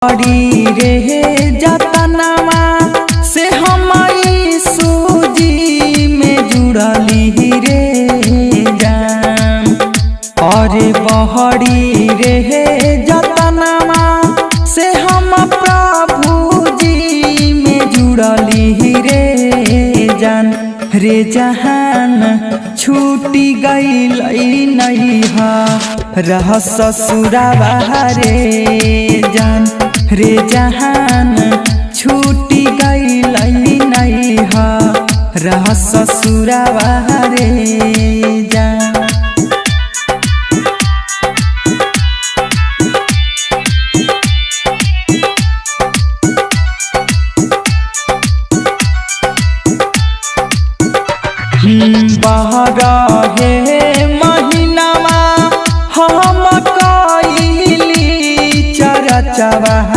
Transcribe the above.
बड़ी रे जतनवा से हमारी सूजी में जुड़ली रे जान। और बहड़ी रे जतनवा से हम प्रभु जी में जुड़ली रे जान। रे जहान छूटी गईल नैहा रह ससुरावा रे जान। रे जहान छूटी गईल नैहा रह ससुरावा रे।